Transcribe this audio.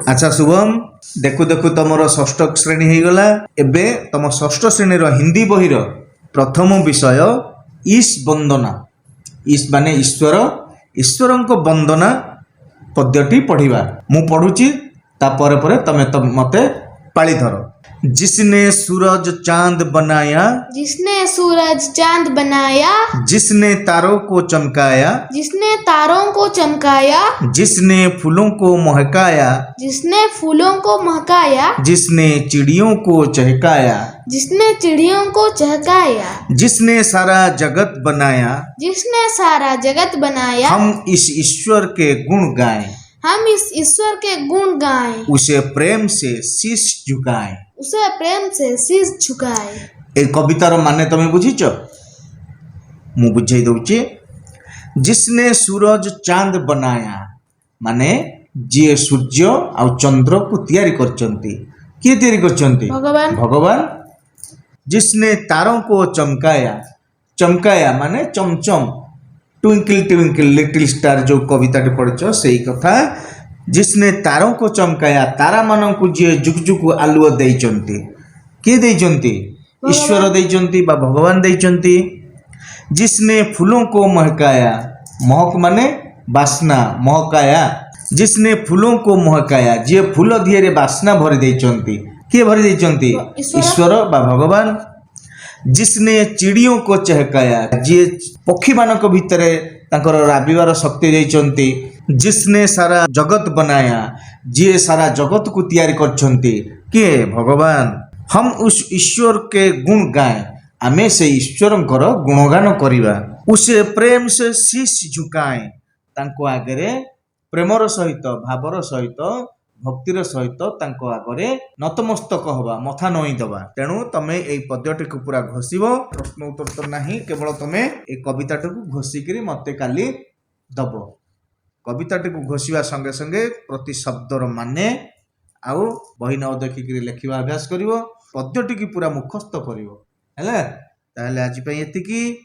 अच्छा शुभम, देखु देखु तुमर षष्ठ श्रेणी हो गला। एबे तुम षष्ठ श्रेणी हिंदी बहिर प्रथम विषय ईश वंदना। ईश माने ईश्वर, ईश्वर वंदना पद्यटी पढ़िबा। मु पढ़ुची तापर परे तमे मते पाली धर। जिसने सूरज चांद बनाया, जिसने सूरज चांद बनाया, जिसने तारों को चमकाया, जिसने तारों को चमकाया, जिसने फूलों को महकाया, जिसने फूलों को महकाया, जिसने चिड़ियों को चहकाया, जिसने चिड़ियों को चहकाया, जिसने सारा जगत बनाया, जिसने सारा जगत बनाया, हम इस ईश्वर के गुण गाएं, हम इस ईश्वर के गुण गाएं, उसे प्रेम से शीश झुकाएं। उसे प्रेम से शीश झुकाए। ए कवितार माने तमे बुझीच? मु बुझाई दउची। जिसने सूरज चांद बनाया माने जे सूर्य आ चंद्र को तैयारी करचंती। किए तैयारी करचंती? भगवान। भगवान। जिसने तारों को चमकाया, चमकाया माने चमचम, ट्विंकल ट्विंकल लिटिल स्टार जो कविता पढ़ो से कथा। जिसने तारों को चमकाया, तारा मान को जी जुक जुक आलुओ देइचंती। किए देइचंती? ईश्वर देइचंती बा भगवान देइचंती। जिसने फूलों को महकाया, महक माने बासना, महकाया। जिसने फूलों को महकाया, जे फूल दिहरे बासना भरी देइचंती। किए भरी देइचंती? ईश्वर बा भगवान। जिसने चिड़ियों को चहकाया, जे पक्षी मानक भितरे तांकर राबिवार शक्ति देइचंती। जिसने सारा जगत बनाया, जे सारा जगत को तैयारी करछंती। किए? भगवान। हम उस ईश्वर के गुण गाएं, आमे से ईश्वरंकर गुणगान करिबा। उसे प्रेम से शीश झुकाएं, तांको आगरे प्रेमर सहित, भावर सहित, भक्तिर सहित तांको आगरे नतमस्तक हवा, मथा नई दबा। तेणु तमे ए पद्यटी को पूरा घोषिबो। प्रश्न उत्तर तो नहीं, केवल तमे ए कविताटी को घोषिकी मते काली दब। कविताटी को घोषिबा संगे संगे प्रति शब्दर माने आउ बही न देखिक लेखिबा अभ्यास करिवो। पद्यटी की पूरा मुखस्थ करिवो। हैला ताहले आज पई एतिकी।